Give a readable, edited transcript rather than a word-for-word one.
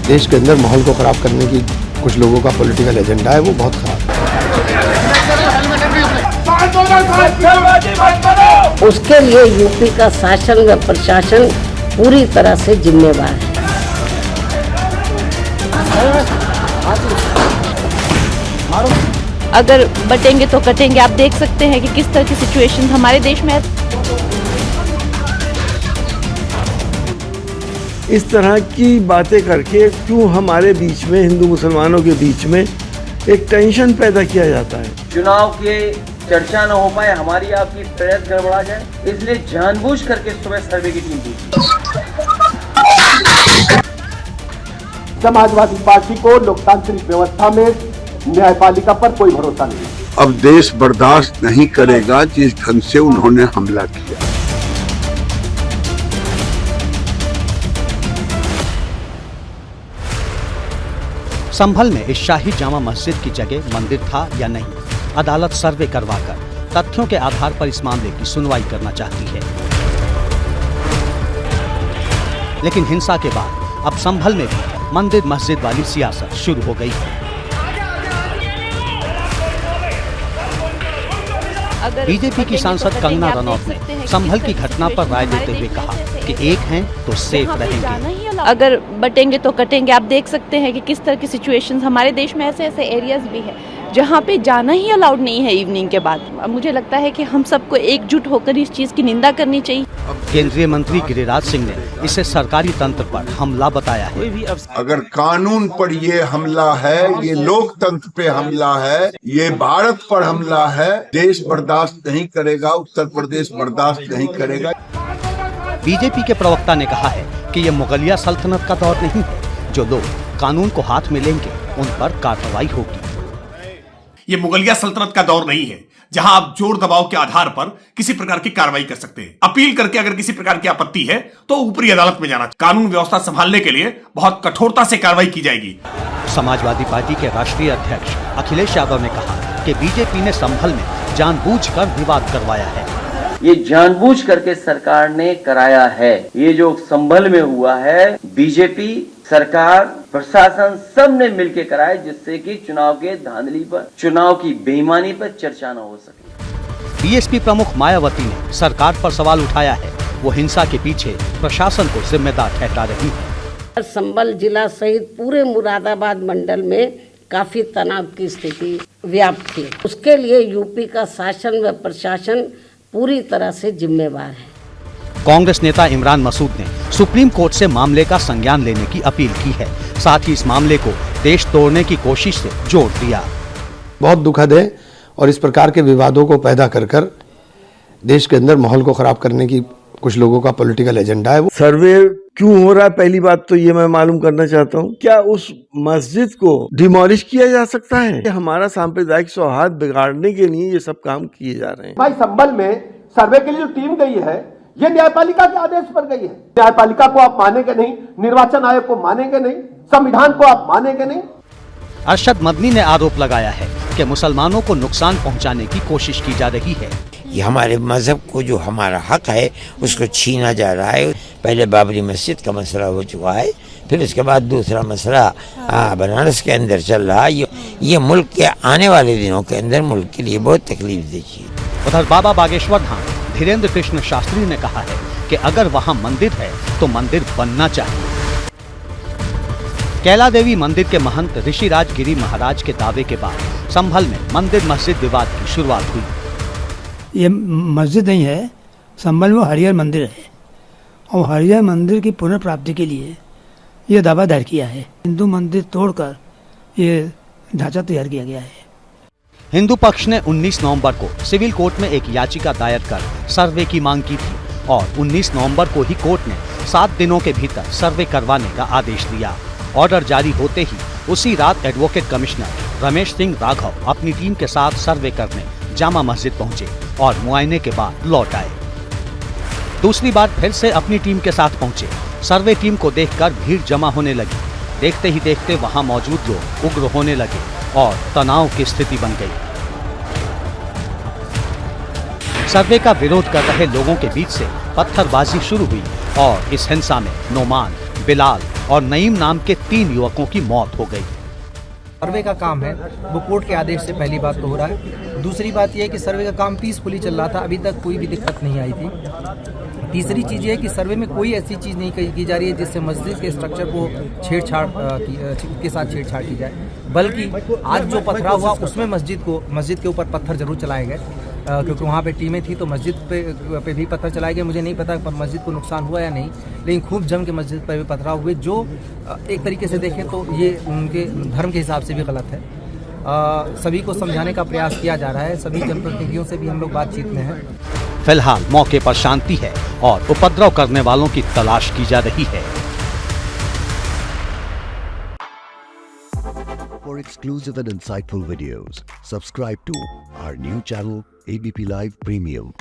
देश के अंदर माहौल को खराब करने की कुछ लोगों का पॉलिटिकल एजेंडा है, वो बहुत खराब है। उसके लिए यूपी का शासन व प्रशासन पूरी तरह से जिम्मेवार है। अगर बटेंगे तो कटेंगे। आप देख सकते हैं कि किस तरह की सिचुएशन हमारे देश में है। इस तरह की बातें करके क्यों हमारे बीच में, हिंदू मुसलमानों के बीच में एक टेंशन पैदा किया जाता है। चुनाव के चर्चा न हो पाए, हमारी आपकी प्रयास गड़बड़ा जाए, इसलिए जानबूझ करके सुबह सर्वे की टीम भेजी। समाजवादी पार्टी को लोकतांत्रिक व्यवस्था में न्यायपालिका पर कोई भरोसा नहीं। अब देश बर्दाश्त नहीं करेगा जिस ढंग से उन्होंने हमला किया। संभल में इस शाही जामा मस्जिद की जगह मंदिर था या नहीं, अदालत सर्वे करवाकर तथ्यों के आधार पर इस मामले की सुनवाई करना चाहती है। लेकिन हिंसा के बाद अब संभल में भी मंदिर मस्जिद वाली सियासत शुरू हो गई है। बीजेपी की सांसद कंगना रनौत ने संभल की घटना पर राय देते हुए कहा कि एक हैं तो सेफ रहेंगे। अगर बटेंगे तो कटेंगे। आप देख सकते हैं कि किस तरह की सिचुएशंस हमारे देश में ऐसे एरियाज भी है जहां पे जाना ही अलाउड नहीं है इवनिंग के बाद। मुझे लगता है कि हम सबको एकजुट होकर इस चीज की निंदा करनी चाहिए। केंद्रीय मंत्री गिरिराज सिंह ने इसे सरकारी तंत्र पर हमला बताया है। अगर कानून पर ये हमला है, ये लोकतंत्र पे हमला है, ये भारत पर हमला है, देश बर्दाश्त नहीं करेगा, उत्तर प्रदेश बर्दाश्त नहीं करेगा। बीजेपी के प्रवक्ता ने कहा है कि ये मुगलिया सल्तनत का दौर नहीं है। जो लोग कानून को हाथ में लेंगे उन पर कार्रवाई होगी। ये मुगलिया सल्तनत का दौर नहीं है जहां आप जोर दबाव के आधार पर किसी प्रकार की कार्रवाई कर सकते हैं। अपील करके अगर किसी प्रकार की आपत्ति है तो ऊपरी अदालत में जाना। कानून व्यवस्था संभालने के लिए बहुत कठोरता से कार्रवाई की जाएगी। समाजवादी पार्टी के राष्ट्रीय अध्यक्ष अखिलेश यादव ने कहा कि बीजेपी ने संभल में जानबूझकर विवाद करवाया है। ये जानबूझ करके सरकार ने कराया है। ये जो संभल में हुआ है, बीजेपी सरकार, प्रशासन सब ने मिलकर कराया, जिससे कि चुनाव के धांधली पर, चुनाव की बेईमानी पर चर्चा न हो सके। बीएसपी प्रमुख मायावती ने सरकार पर सवाल उठाया है। वो हिंसा के पीछे प्रशासन को जिम्मेदार ठहरा रही है। संभल जिला सहित पूरे मुरादाबाद मंडल में काफी तनाव की स्थिति व्याप्त थी। उसके लिए यूपी का शासन व प्रशासन पूरी तरह से जिम्मेवार है। कांग्रेस नेता इमरान मसूद ने सुप्रीम कोर्ट से मामले का संज्ञान लेने की अपील की है। साथ ही इस मामले को देश तोड़ने की कोशिश से जोड़ दिया। बहुत दुखद है और इस प्रकार के विवादों को पैदा कर देश के अंदर माहौल को खराब करने की कुछ लोगों का पॉलिटिकल एजेंडा है। सर्वे क्यों हो रहा है, पहली बात तो ये मैं मालूम करना चाहता हूँ। क्या उस मस्जिद को डिमोलिश किया जा सकता है? हमारा सांप्रदायिक सौहार्द बिगाड़ने के लिए ये सब काम किए जा रहे हैं। भाई संभल में सर्वे के लिए जो टीम गई है, ये न्यायपालिका के आदेश पर गई है। न्यायपालिका को आप मानेंगे नहीं, निर्वाचन आयोग को मानेंगे नहीं, संविधान को आप मानेंगे नहीं। अरशद मदनी ने आरोप लगाया है कि मुसलमानों को नुकसान पहुंचाने की कोशिश की जा रही है। ये हमारे मजहब को, जो हमारा हक है, उसको छीना जा रहा है। पहले बाबरी मस्जिद का मसला हो चुका है, फिर उसके बाद दूसरा मसला बनारस के अंदर चल रहा है। ये मुल्क के आने वाले दिनों के अंदर मुल्क के लिए बहुत तकलीफ दे चीज। उधर बाबा बागेश्वर धाम धीरेन्द्र कृष्ण शास्त्री ने कहा है कि अगर वहां मंदिर है तो मंदिर बनना चाहिए। कैला देवी मंदिर के महंत ऋषिराज गिरी महाराज के दावे के बाद संभल में मंदिर मस्जिद विवाद की शुरुआत हुई। ये मस्जिद नहीं है, संभल में हरिहर मंदिर है और हरिहर मंदिर की पुनर्प्राप्ति के लिए ये दावा दायर किया है। हिंदू मंदिर तोड़कर ये ढांचा तैयार किया गया है। हिंदू पक्ष ने 19 नवंबर को सिविल कोर्ट में एक याचिका दायर कर सर्वे की मांग की थी और 19 नवंबर को ही कोर्ट ने 7 दिनों के भीतर सर्वे करवाने का आदेश दिया। ऑर्डर जारी होते ही उसी रात एडवोकेट कमिश्नर रमेश सिंह राघव अपनी टीम के साथ सर्वे करने जामा मस्जिद पहुंचे और मुआयने के बाद लौट आए। दूसरी बार फिर से अपनी टीम के साथ पहुंचे। सर्वे टीम को देखकर भीड़ जमा होने लगी। देखते ही देखते वहां मौजूद लोग उग्र होने लगे और तनाव की स्थिति बन गई। सर्वे का विरोध कर रहे लोगों के बीच से पत्थरबाजी शुरू हुई और इस हिंसा में नोमान बिलाल और नईम नाम के 3 युवकों की मौत हो गई। सर्वे का काम है वो कोर्ट के आदेश से पहली बात तो हो रहा है। दूसरी बात यह है कि सर्वे का काम पीसफुली चल रहा था, अभी तक कोई भी दिक्कत नहीं आई थी। तीसरी चीज़ ये है कि सर्वे में कोई ऐसी चीज़ नहीं की जा रही है जिससे मस्जिद के स्ट्रक्चर को छेड़छाड़ के साथ छेड़छाड़ की जाए, बल्कि आज जो पथराव हुआ उसमें मस्जिद के ऊपर पत्थर जरूर चलाए गए, क्योंकि वहाँ पे टीमें थी तो मस्जिद पे भी पत्थर चलाए गए। मुझे नहीं पता पर मस्जिद को नुकसान हुआ या नहीं, लेकिन खूब जम के मस्जिद पर भी पथराव हुए, जो एक तरीके से देखें तो ये उनके धर्म के हिसाब से भी गलत है। सभी को समझाने का प्रयास किया जा रहा है, सभी जनप्रतिनिधियों से भी हम लोग बातचीत में हैं। फिलहाल मौके पर शांति है और उपद्रव करने वालों की तलाश की जा रही है। For exclusive and insightful videos, subscribe to our new channel ABP Live Premium.